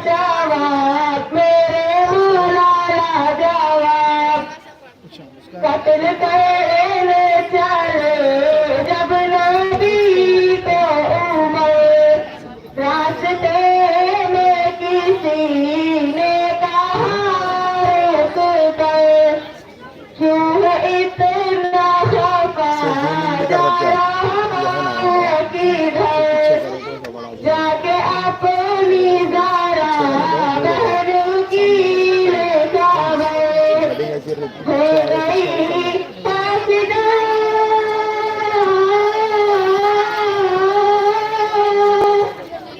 جواب میرے مولا لاجواب قتل کرنے چلے جب نبی کو عمر راستے میں کسی نے کہا رک کر کیوں اتنا خفا جا رہا ہے کدھر جا کے اپنی ذرا بہن کی خبر ہو گئی فاسدہ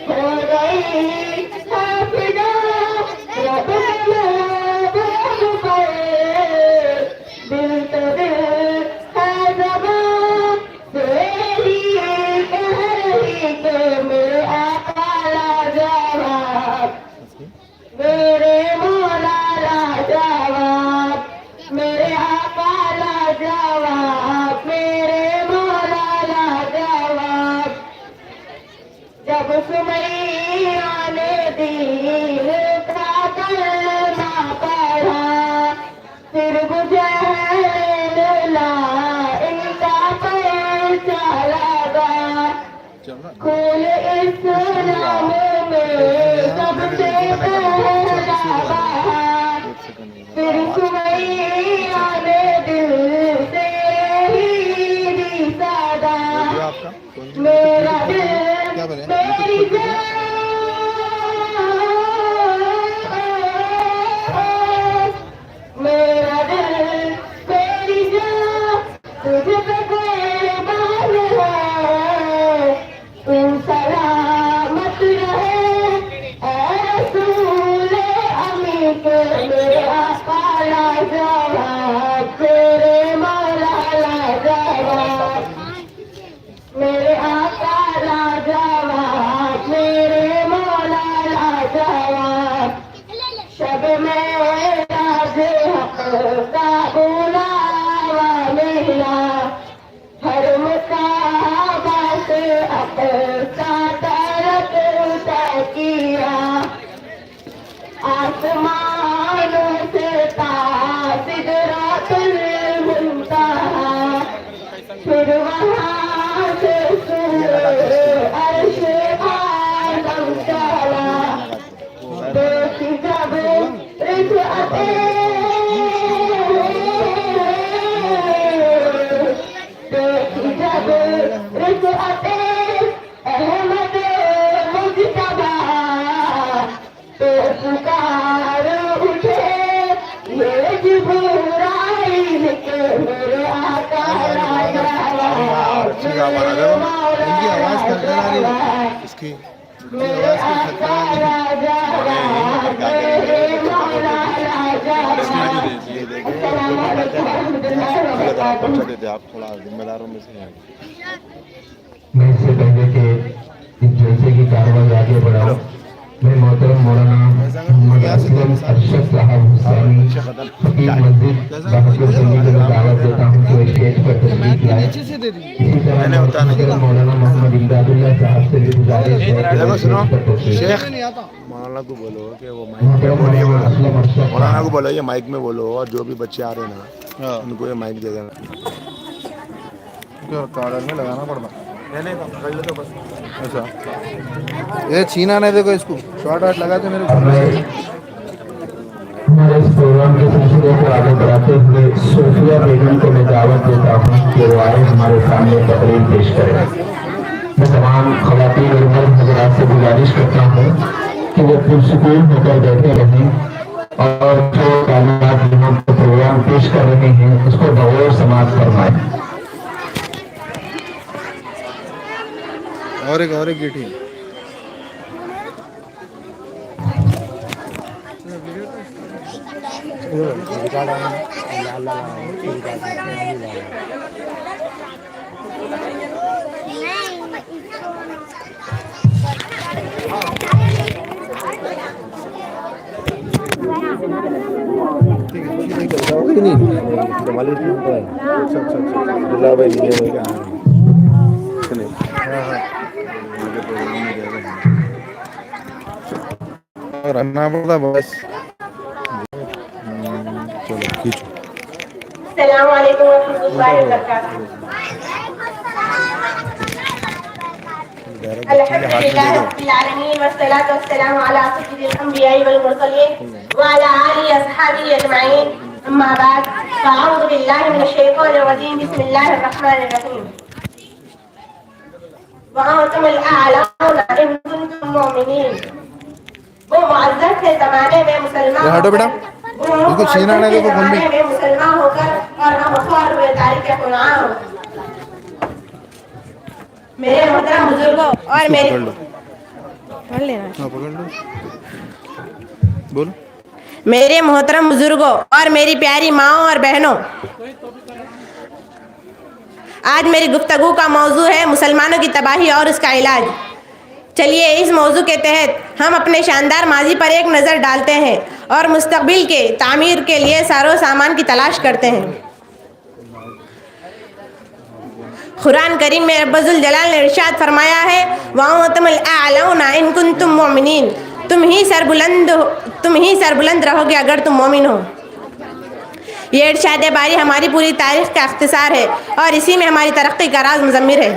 ہو گئی فاسدہ رب محبوب پر دل تو دل ہے زبان تیری کہہ رہی کہ میرے آقا لاجواب میرے مولا لاجواب میرے آقا لاجواب میرے مولا لاجواب جب سمیہ نے دین کا کلمہ پڑھا پھر بجھل لا ان کا پرچہ لگا کل اسلام میں سب سے پہلا بہا پھر سمیہ نے دل سے ہی دی صدا میرا دل میری جان میرا دل میری جان تجھ پہ قربان ہے تم سلامت رہے اے رسول امی کے میرے آقا لاجواب میرے مولا لاجواب میرے آقا لاجواب میرے مولا لاجواب شب میں راز حق کا بلاوا ملا ہر مصابہ سے اقصا ترک کیا آسمانوں سے تا سدرۃ المنتہا پھر وہاں سے عرش آدم چلا دیکھی جب رفعتیں دیکھی جب رفعتیں احمد مجتبیٰ تو پکار اٹھے یہ جبرائیل کے میرے آقا لاجواب میرے مولا لاجواب میرے آقا لاجواب میرے مولا لاجواب السلام علیکم ورحمۃ اللہ وبرکاتہ. آپ تھوڑا ذمہ داروں میں سے ہیں. میں اس سے پہلے کہ اس جلسے کی کارروائی آگے بڑھاؤں میں محترم مولانا محمد اسلم ارشد صاحب حسینی خطیب مسجد بہادر سنگی کو دعوت دیتا ہوں کہ وہ اسٹیج پر تشریف لائے. اسی طرح محترم مولانا محمد امداد اللہ صاحب سے بھی گزارش ہے کہ وہ اسٹیج پر تشریف لائے. مولانا کو بولو کہ وہ مائک میں بولیے. مولانا کو بولو یہ مائک میں بولو اور جو بھی بچے آ رہے ہیں نا ان کو یہ مائک دے دینا. کارڈر میں لگانا پڑتا. اچھا یہ چھینا نہیں دیکھو اس کو شارٹ آٹ لگاتے میرے ہمارے اس پروگرام کے سلسلے کو آگے بڑھاتے ہوئے صوفیہ بیگم کو میں دعوت دیتا ہوں کہ وہ آئے ہمارے سامنے تقریر پیش کرے. میں تمام خواتین اور مرد حضرات سے گزارش کرتا ہوں کہ وہ پرسکون ہو کر بیٹھے رہیں اور جو تعلیمات یہاں پروگرام پیش کر رہے ہیں اس کو بغور سماعت فرمائیں. اور ایک گیٹی رہنا پڑتا بس. چلو کھینچو. السلام علیکم ورحمۃ اللہ وبرکاتہ. الحمدللہ رب العالمین والصلاة والسلام علی سید الانبیاء والمرسلین وعلی آلہ واصحابہ اجمعین. اما بعد فاعوذ باللہ من الشیطان الرجیم. بسم اللہ الرحمن الرحیم. وأنتم الأعلون إن كنتم مؤمنين. وہ معزز ہے زمانے میں مسلمان ہٹو بیٹا. اس کو چھینا نہیں دیکھو کون بھی. میں مسلمان ہو کر اور ہم خوار ہوئے تاریخ قرآن ہو. میرے محترم بزرگوں اور میری پکڑ لو. بول. میرے محترم بزرگوں اور میری پیاری ماؤں اور بہنوں، آج میری گفتگو کا موضوع ہے مسلمانوں کی تباہی اور اس کا علاج. چلیے اس موضوع کے تحت ہم اپنے شاندار ماضی پر ایک نظر ڈالتے ہیں اور مستقبل کے تعمیر کے لیے سارو سامان کی تلاش کرتے ہیں. قرآن کریم میں رب ذوالجلال نے ارشاد فرمایا ہے وَأَنْتُمُ الْأَعْلَوْنَ إِن كُنتُم مُّؤْمِنِينَ. تم ہی سربلند رہو گے اگر تم مومن ہو. یہ ارشاد باری ہماری پوری تاریخ کا اختصار ہے اور اسی میں ہماری ترقی کا راز مضمر ہے.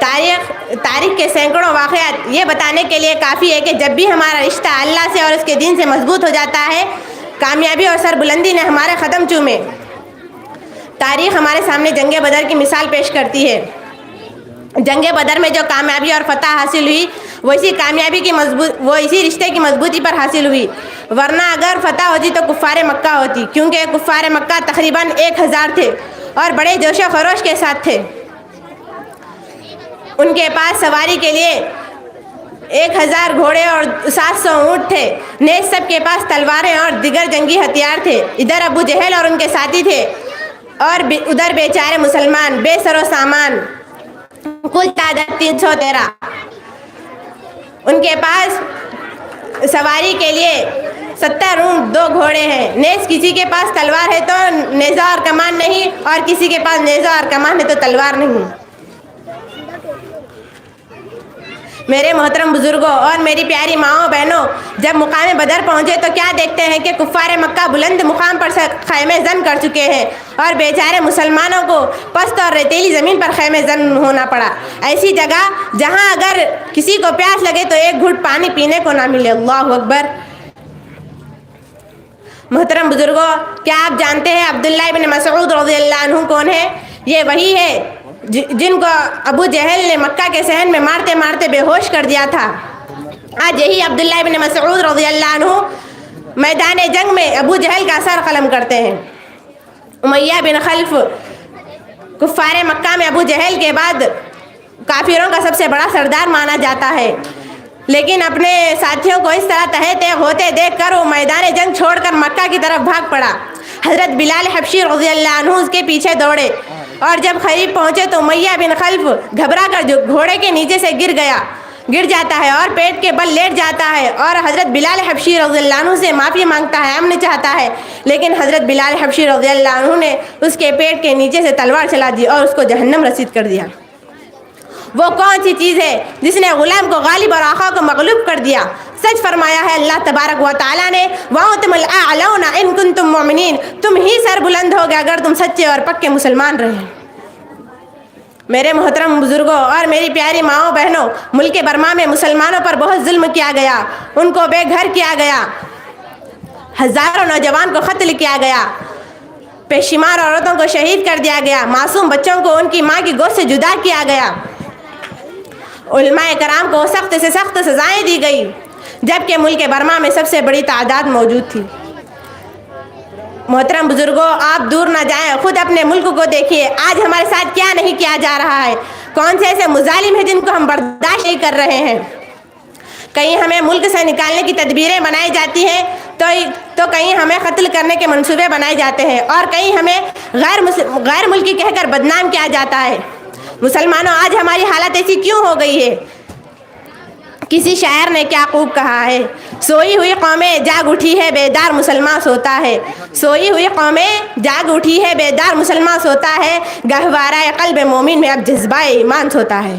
تاریخ کے سینکڑوں واقعات یہ بتانے کے لیے کافی ہے کہ جب بھی ہمارا رشتہ اللہ سے اور اس کے دین سے مضبوط ہو جاتا ہے، کامیابی اور سربلندی نے ہمارے قدم چومے. تاریخ ہمارے سامنے جنگ بدر کی مثال پیش کرتی ہے. جنگ بدر میں جو کامیابی اور فتح حاصل ہوئی وہ اسی رشتے کی مضبوطی پر حاصل ہوئی، ورنہ اگر فتح ہوتی تو کفار مکہ ہوتی، کیونکہ کفار مکہ تقریباً 1000 تھے اور بڑے جوش و خروش کے ساتھ تھے. ان کے پاس سواری کے لیے 1000 گھوڑے اور 700 اونٹ تھے. نیز سب کے پاس تلواریں اور دیگر جنگی ہتھیار تھے. ادھر ابو جہل اور ان کے ساتھی تھے اور ادھر بیچارے مسلمان بے سر و سامان. کل تعداد 313. ان کے پاس سواری کے لیے 70 اونٹ 2 گھوڑے ہیں. نیز کسی کے پاس تلوار ہے تو نیزہ اور کمان نہیں، اور کسی کے پاس نیزہ اور کمان ہے تو تلوار نہیں. میرے محترم بزرگوں اور میری پیاری ماؤں بہنوں، جب مقام بدر پہنچے تو کیا دیکھتے ہیں کہ کفار مکہ بلند مقام پر خیمے زن کر چکے ہیں اور بیچارے مسلمانوں کو پست اور ریتیلی زمین پر خیمے زن ہونا پڑا. ایسی جگہ جہاں اگر کسی کو پیاس لگے تو ایک گھٹ پانی پینے کو نہ ملے. اللہ اکبر. محترم بزرگوں، کیا آپ جانتے ہیں عبداللہ ابن مسعود رضی اللہ عنہ کون ہے؟ یہ وہی ہے جن کو ابو جہل نے مکہ کے صحن میں مارتے مارتے بے ہوش کر دیا تھا. آج یہی عبداللہ ابن مسعود رضی اللہ عنہ میدان جنگ میں ابو جہل کا سر قلم کرتے ہیں. امیہ بن خلف کفار مکہ میں ابو جہل کے بعد کافروں کا سب سے بڑا سردار مانا جاتا ہے، لیکن اپنے ساتھیوں کو اس طرح تہے تیغ ہوتے دیکھ کر وہ میدان جنگ چھوڑ کر مکہ کی طرف بھاگ پڑا. حضرت بلال حبشی رضی اللہ عنہ اس کے پیچھے دوڑے اور جب قریب پہنچے تو امیہ بن خلف گھبرا کر جو گھوڑے کے نیچے سے گر جاتا ہے اور پیٹ کے بل لیٹ جاتا ہے اور حضرت بلال حبشی رضی اللہ عنہ سے معافی مانگتا ہے، امن چاہتا ہے. لیکن حضرت بلال حبشی رضی اللہ عنہ نے اس کے پیٹ کے نیچے سے تلوار چلا دی اور اس کو جہنم رسید کر دیا. وہ کون سی چیز ہے جس نے غلام کو غالب اور آقا کو مغلوب کر دیا؟ سچ فرمایا ہے اللہ تبارک و تعالیٰ نے وَأَنْتُمُ الْأَعْلَوْنَ إِن كُنتُم مُّؤْمِنِينَ. تم ہی سر بلند ہوگے اگر تم سچے اور پکے مسلمان رہے. میرے محترم بزرگوں اور میری پیاری ماؤں بہنوں، ملک برما میں مسلمانوں پر بہت ظلم کیا گیا. ان کو بے گھر کیا گیا، ہزاروں نوجوان کو قتل کیا گیا، بے شمار عورتوں کو شہید کر دیا گیا، معصوم بچوں کو ان کی ماں کی گود سے جدا کیا گیا، علماء کرام کو سخت سے سخت سزائیں دی گئی، جبکہ ملک برما میں سب سے بڑی تعداد موجود تھی. محترم بزرگوں، آپ دور نہ جائیں، خود اپنے ملک کو دیکھیے. آج ہمارے ساتھ کیا نہیں کیا جا رہا ہے. کون سے ایسے مظالم ہیں جن کو ہم برداشت نہیں کر رہے ہیں. کہیں ہمیں ملک سے نکالنے کی تدبیریں بنائی جاتی ہیں تو کہیں ہمیں قتل کرنے کے منصوبے بنائے جاتے ہیں اور کہیں ہمیں غیر ملکی کہہ کر بدنام کیا جاتا ہے. مسلمانوں، آج ہماری حالت ایسی کیوں ہو گئی ہے؟ کسی شاعر نے کیا خوب کہا ہے، سوئی ہوئی قومیں جاگ اٹھی ہے بیدار مسلمان سوتا ہے. سوئی ہوئی قومیں جاگ اٹھی ہے بیدار مسلمان سوتا ہے، گہوارہ قلب مومن میں اب جذبہ ایمان سوتا ہے.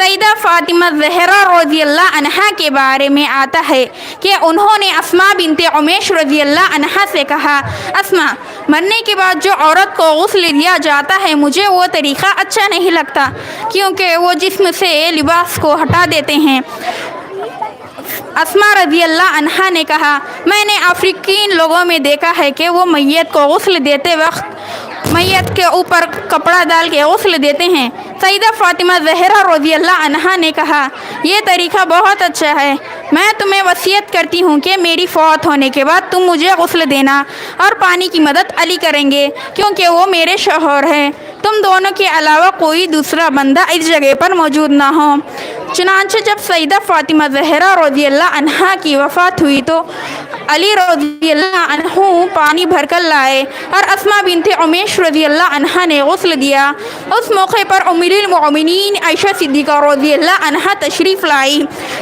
سیدہ فاطمہ زہرا رضی اللہ عنہا کے بارے میں آتا ہے کہ انہوں نے اسماء بنت عمیش رضی اللہ عنہا سے کہا، اسماء، مرنے کے بعد جو عورت کو غسل دیا جاتا ہے مجھے وہ طریقہ اچھا نہیں لگتا، کیونکہ وہ جسم سے لباس کو ہٹا دیتے ہیں۔ اسماء رضی اللہ عنہا نے کہا، میں نے افریقین لوگوں میں دیکھا ہے کہ وہ میت کو غسل دیتے وقت میت کے اوپر کپڑا ڈال کے غسل دیتے ہیں۔ سیدہ فاطمہ زہرا رضی اللہ عنہا نے کہا، یہ طریقہ بہت اچھا ہے، میں تمہیں وصیت کرتی ہوں کہ میری فوت ہونے کے بعد تم مجھے غسل دینا اور پانی کی مدد علی کریں گے، کیونکہ وہ میرے شوہر ہیں، تم دونوں کے علاوہ کوئی دوسرا بندہ اس جگہ پر موجود نہ ہو۔ چنانچہ جب سیدہ فاطمہ زہرا رضی اللہ عنہا کی وفات ہوئی تو علی رضی اللہ عنہ پانی بھر کر لائے اور اسماء بنت عمیش رضی اللہ عنہا نے غسل دیا۔ اس موقع پر ام المؤمنین عائشہ صدیقہ رضی اللہ عنہا تشریف لائی۔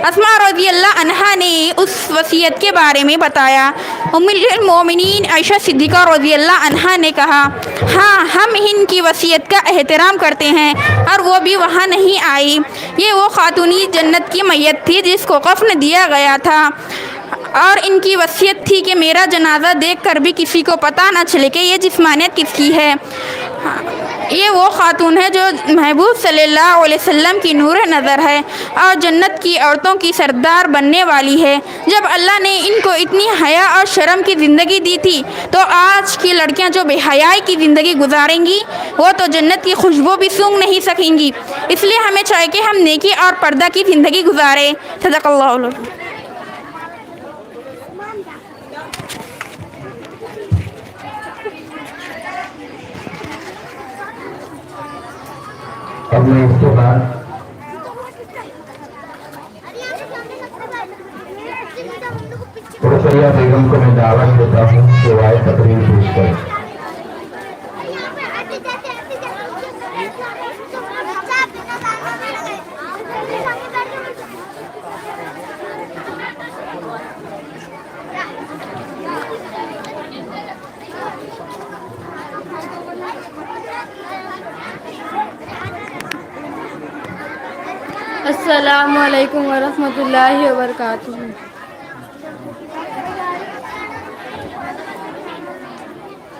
اسماء رضی اللہ عنہا نے اس وصیت کے بارے میں بتایا۔ ام المؤمنین عائشہ صدیقہ رضی اللہ عنہا نے کہا، ہاں، ہم ان کی وصیت کا احترام کرتے ہیں اور وہ بھی وہاں نہیں آئی۔ یہ وہ خاتونی جنت کی میت تھی جس کو کفن دیا گیا تھا، اور ان کی وصیت تھی کہ میرا جنازہ دیکھ کر بھی کسی کو پتہ نہ چلے کہ یہ جسمانیت کس کی ہے۔ یہ وہ خاتون ہے جو محبوب صلی اللہ علیہ وسلم کی نور نظر ہے اور جنت کی عورتوں کی سردار بننے والی ہے۔ جب اللہ نے ان کو اتنی حیا اور شرم کی زندگی دی تھی تو آج کی لڑکیاں جو بے حیائی کی زندگی گزاریں گی وہ تو جنت کی خوشبو بھی سونگھ نہیں سکیں گی۔ اس لیے ہمیں چاہیے کہ ہم نیکی اور پردہ کی زندگی گزاریں۔ صدق اللہ العظیم۔ اب میں اس کے بعد رقیہ بیگم کو میں دعوت دیتا ہوں کہ وہ آئے تقریر پیش کریں۔ السلام علیکم ورحمۃ اللہ وبرکاتہ۔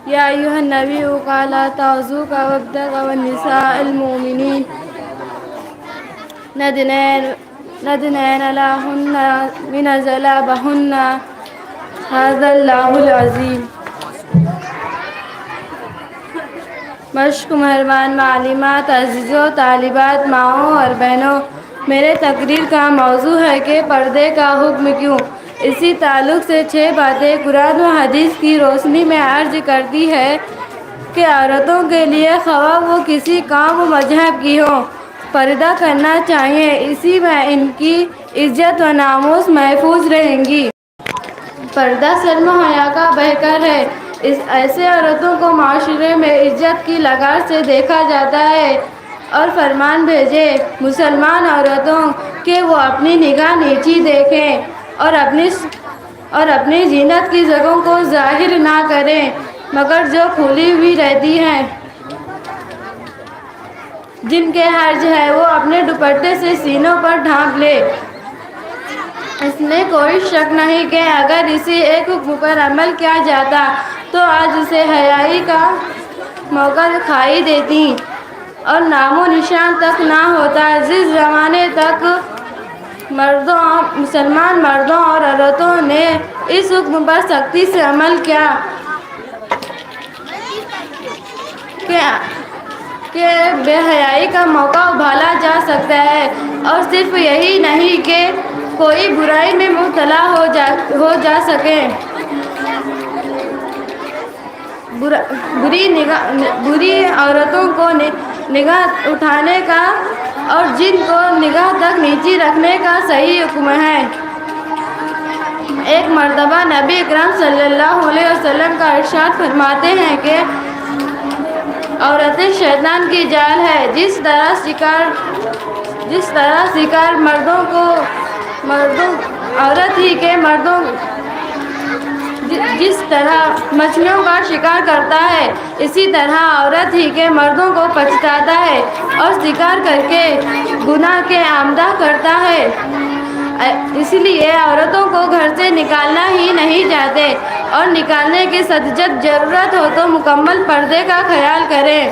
یا ایھا النبی قال تعوذک وابتغ والنساء المؤمنین ندنین لہن من ذلابہن ھذا اللہ العظیم۔ مشق مہربان معلمات، عزیزوں، طالبات، ماؤں اور بہنوں، میرے تقریر کا موضوع ہے کہ پردے کا حکم کیوں۔ اسی تعلق سے 6 باتیں قرآن و حدیث کی روشنی میں عرض کرتی ہے کہ عورتوں کے لیے خواہ وہ کسی قوم و مذہب کی ہوں پردہ کرنا چاہیے، اسی میں ان کی عزت و ناموس محفوظ رہیں گی۔ پردہ شرم و حیا کا بہتر ہے۔ ایسے عورتوں کو معاشرے میں عزت کی لگار سے دیکھا جاتا ہے اور فرمان بھیجے مسلمان عورتوں کہ وہ اپنی نگاہ نیچی دیکھیں اور اپنی زینت کی جگہوں کو ظاہر نہ کریں مگر جو کھلی ہوئی رہتی ہیں، جن کے حرج ہے وہ اپنے دوپٹے سے سینوں پر ڈھانپ لے۔ اس میں کوئی شک نہیں کہ اگر اسی ایک حکم پر عمل کیا جاتا تو آج اسے حیائی کا موقع دکھائی دیتی اور نام و نشان تک نہ ہوتا۔ جس زمانے تک مسلمان مردوں اور عورتوں نے اس حکم پر سختی سے عمل کیا کہ بے حیائی کا موقع ابھالا جا سکتا ہے، اور صرف یہی نہیں کہ کوئی برائی میں مبتلا ہو جا سکے۔ بری عورتوں کو نگاہ اٹھانے کا اور جن کو نگاہ تک نیچی رکھنے کا صحیح حکم ہے۔ ایک مرتبہ نبی اکرم صلی اللہ علیہ وسلم کا ارشاد فرماتے ہیں کہ عورتیں شیطان کی جال ہے۔ جس طرح شکار عورت ہی کے مردوں جس طرح مچھلیوں کا شکار کرتا ہے اسی طرح عورت ہی کے مردوں کو پچھتاتا ہے اور شکار کر کے گناہ کے آمدہ کرتا ہے. اس لیے عورتوں کو گھر سے نکالنا ہی نہیں چاہتے اور نکالنے کی جب ضرورت ہو تو مکمل پردے کا خیال کریں.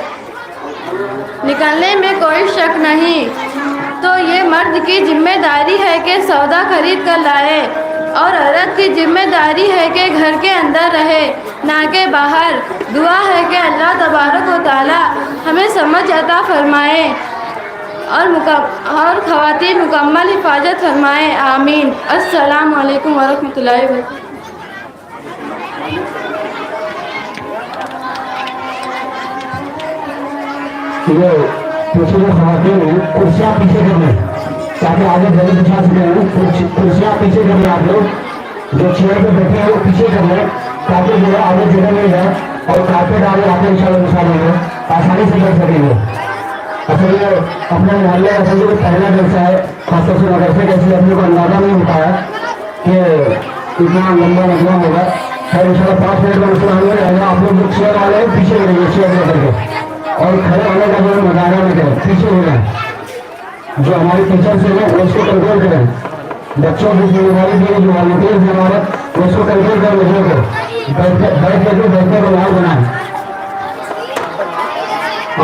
نکالنے میں کوئی شک نہیں تو یہ مرد کی ذمہ داری ہے کہ سودا خرید کر لائے اور عورت کی ذمہ داری ہے کہ گھر کے اندر رہے نہ کہ باہر. دعا ہے کہ اللہ تبارک و تعالی ہمیں سمجھ عطا فرمائے اور خواتین مکمل حفاظت فرمائے. آمین. السلام علیکم ورحمۃ اللہ وبرکاتہ. یہ پیچھے جو خواتین ہیں کرسیاں پیچھے کر لیں تاکہ آگے جگہ بچھا سکیں. کرسیاں پیچھے کر لیں. آپ لوگ جو چیئر پہ بیٹھے ہیں وہ پیچھے کر لیں تاکہ جو ہے آگے جگہ مل جائے اور کارپیٹ آگے آتے ان شاء اللہ بچھا لیں گے آسانی سے کر سکیں گے. اصل یہ اپنے محلے اصل جو پہلا جلسہ ہے خاص طور سے مدرسے کے اس لیے اپنے کو اندازہ نہیں ہوتا ہے کہ اتنا لمبا مطلب ہوگا. خیر ان شاء اللہ 5 منٹ میں مسئلہ ہمیں رہے گا. آپ لوگ جو چیئر والے ہیں پیچھے کریں گے چیئر میں کر کے اور کھڑے ہونے کا جو مظاہرہ میں کریں پیچھے ہو جائیں. جو ہماری ٹیچرس ہیں وہ اس کو کنٹرول کریں. بچوں کی ذمہ داری بھی جو والدین ہیں ہمارے وہ اس کو کنٹرول کریں. بچوں کو بیٹھنے کو ماحول بنائیں.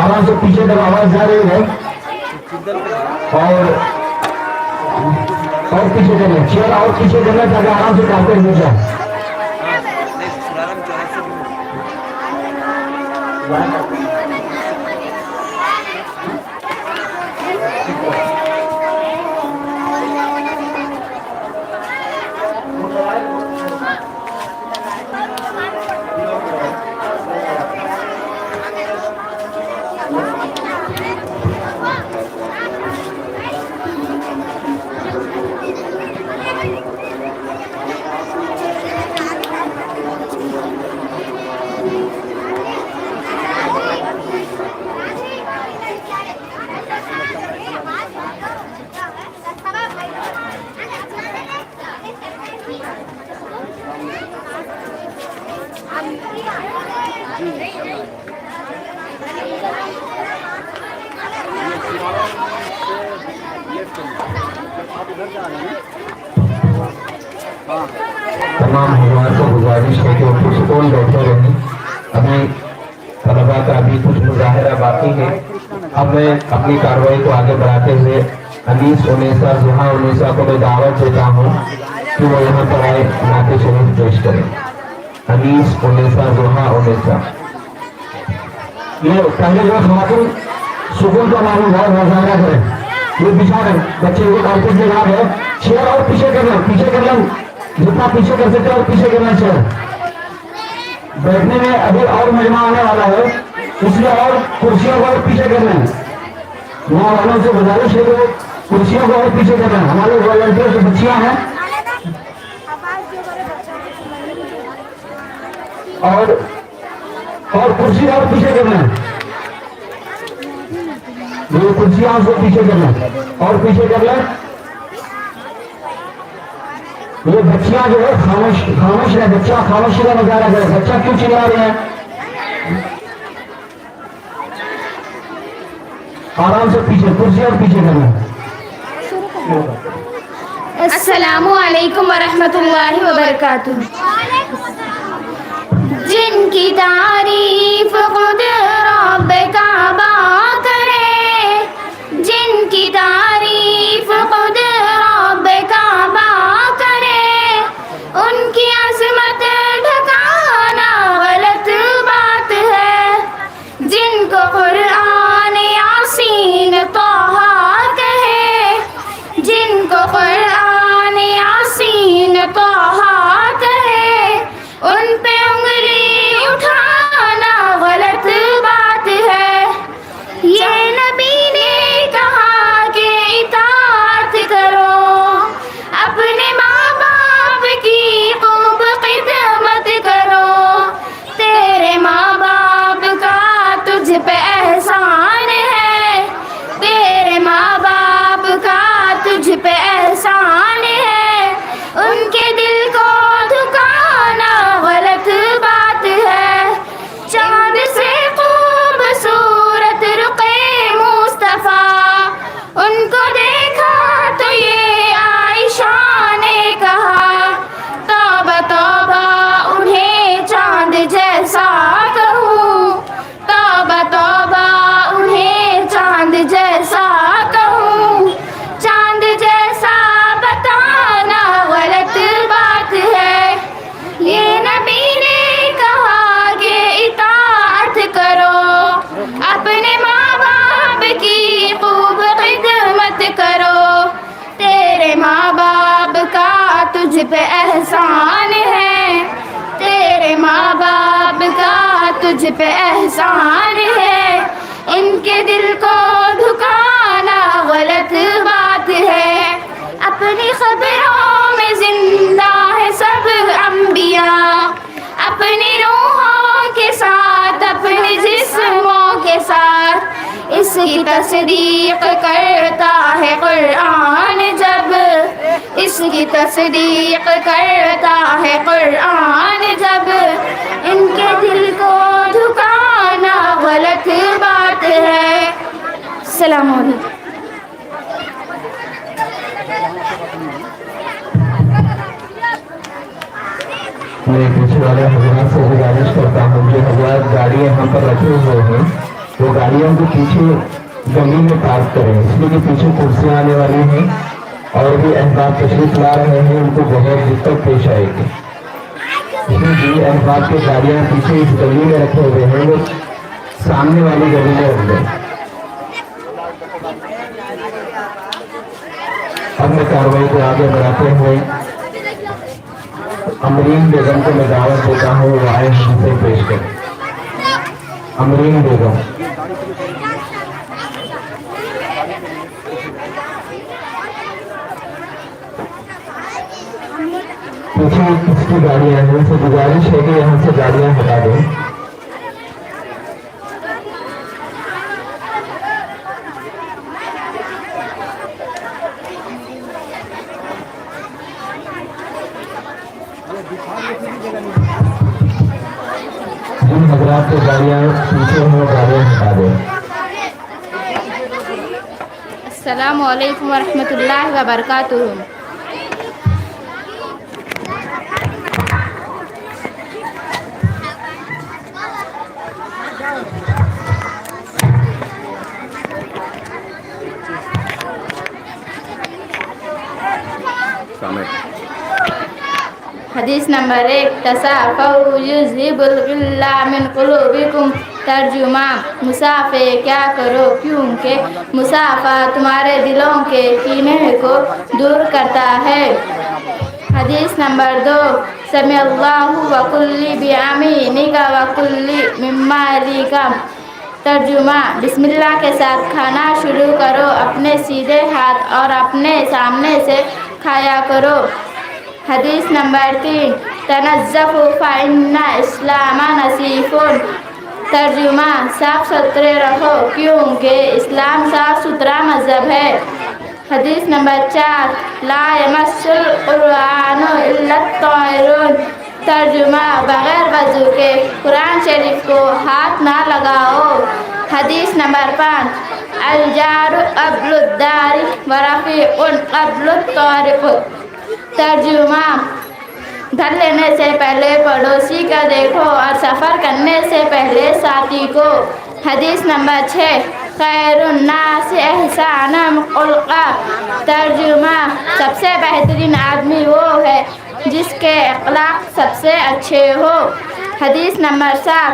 آرام سے پیچھے تک آواز جا رہی ہے اور پیچھے کریں. چیئر اور پیچھے کرنا تاکہ آرام سے کارپیٹ مل جائے. تمام حضرات کو گزارش ہے کہ وہ پرسکون بیٹھے رہیں. ابھی طلبا کا بھی کچھ مظاہرہ باقی ہے. اب میں اپنی کارروائی کو آگے بڑھاتے ہوئے انیس انیسا زحا انیسا کو میں دعوت دیتا ہوں کہ وہ یہاں پر آئے نعت شریف پیش کریں. انیس انیسا زحا انیسا. یہ پہلے جو خواتین سکون کا معلوم ہے مظاہرہ کریں. یہ بچھا رہے بچے کو کارپیٹ میں یاد ہے. چیئر اور پیچھے کر لیں. پیچھے کر لیں جتنا پیچھے کر سکتے اور پیچھے کرنا چاہیے. بیٹھنے میں ابھی اور مجمع آنے والا ہے اس لیے اور کرسیوں کو اور پیچھے کر لیں. وہاں والوں سے گزارش ہے کہ کرسیوں کو اور پیچھے کر لیں. ہمارے والنٹیئر جو بچیاں ہیں اور کرسی اور پیچھے کر لیں. یہ کرسیاں کو پیچھے کر لیں اور پیچھے کر لیں. یہ بچیاں جو ہے خاموش ہے. بچہ خاموشی کا مظاہرہ کرے. بچہ کیوں چلا رہے ہیں؟ آرام سے پیچھے کرسی اور پیچھے کرنا. السلام علیکم ورحمۃ اللہ وبرکاتہ. جن کی تعریف خود رب کعبہ کرے, جن کی تعریف خود رب کعبہ کرے, ان کی عظمت ڈھکانا غلط بات ہے. جن کو قرآن یاسین طہ کہے, جن کو قرآن یاسین طہ کہے, ان پہ انگلی اٹھانا غلط تجھ پہ احسان ہے، ان کے دل کو دھکانا غلط بات ہے، اپنی خبروں میں زندہ ہے سب انبیاء، اپنی روحوں کے ساتھ اپنے جسموں کے ساتھ، اس کی تصدیق کرتا ہے قرآن جب، اس کی تصدیق کرتا ہے قرآن جب، ان کے دل کو دھکانا غلط بات ہے۔ السلام علیکم۔ میں پیچھے والے حضرات سے گزارش کرتا ہوں جو حضرات گاڑیاں یہاں پر رکھے ہوئے ہیں وہ گاڑیوں کو پیچھے گلی میں پارک کریں، اس لیے کہ پیچھے کرسیاں آنے والی ہیں اور بھی احباب تشریف لا رہے ہیں، ان کو بہت دقت پیش آئے گی، اس لیے جو احباب کی گاڑیاں پیچھے اس گلی میں رکھے ہوئے ہیں وہ سامنے والی گلی میں رکھ دیں۔ اب میں کارروائی کو آگے بڑھاتے ہوئے امرین بیگم کو میں دعوت دیتا ہوں وہ آئے ہم سے پیش کریں۔ امرین بیگم، پیچھے کس کی گاڑیاں ہیں ان سے گزارش ہے کہ یہاں سے گاڑیاں ہٹا دیں۔ جن حضرات کی گاڑیاں پیچھے ہیں وہ گاڑیاں ہٹا دیں۔ السلام علیکم ورحمۃ اللہ وبرکاتہ۔ حدیث نمبر 1، تصافوا یذہب الغل من قلوبکم، ترجمہ مصافحہ کیا کرو کیونکہ مصافحہ تمہارے دلوں کے کینے کو دور کرتا ہے۔ حدیث نمبر 2، سمع اللہ وکل بیمینک وکل مما یلیک، ترجمہ بسم اللہ کے ساتھ کھانا شروع کرو، اپنے سیدھے ہاتھ اور اپنے سامنے سے کھایا کرو۔ حدیث نمبر 3، تنظفوا فإن اسلام نظیف، ترجمہ صاف ستھرے رہو کیونکہ اسلام صاف ستھرا مذہب ہے۔ حدیث نمبر 4، لا یمس القرآن الا الطاہرون، ترجمہ بغیر وضو کے قرآن شریف کو ہاتھ نہ لگاؤ۔ حدیث نمبر 5، الجار قبل الدار ورفیق قبل الطارق، ترجمہ گھر لینے سے پہلے پڑوسی کا دیکھو اور سفر کرنے سے پہلے ساتھی کو۔ حدیث نمبر 6، خیر الناس احسن خلقا، ترجمہ سب سے بہترین آدمی وہ ہے جس کے اخلاق سب سے اچھے ہو۔ حدیث نمبر 7،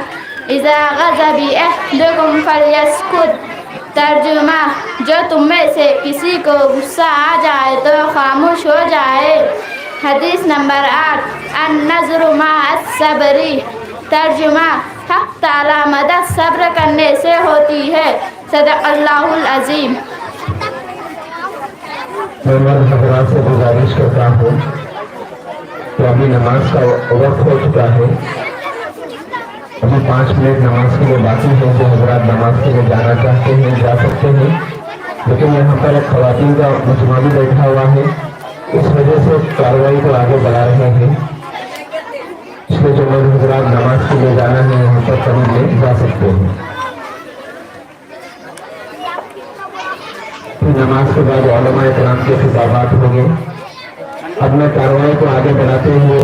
اذا غضب احدکم فلیسکت، ترجمہ جو تم میں سے کسی کو غصہ آ جائے تو خاموش ہو جائے۔ حدیث نمبر 8، النظر مع الصبر، ترجمہ حق تعالی مدد صبر کرنے سے ہوتی ہے۔ صدق اللہ العظیم۔ میں مرد حضرات سے گزارش کرتا ہوں کہ ابھی نماز کا وقت ہو چکا ہے، ابھی 5 منٹ نماز کے لیے باقی ہے، جو حضرات نماز کے لیے جانا چاہتے ہیں جا سکتے ہیں، لیکن یہاں پر ایک خواتین کا مجمع بھی بیٹھا ہوا ہے، اس وجہ سے کارروائی کو آگے بڑھا رہے ہیں، اس لیے جو مرد حضرات نماز کے لیے جانا ہے یہاں پر قریب میں جا سکتے ہیں۔ پھر نماز کے بعد علماء کرام کے خطابات ہوں گے۔ اب میں کارروائی کو آگے بڑھاتے ہوئے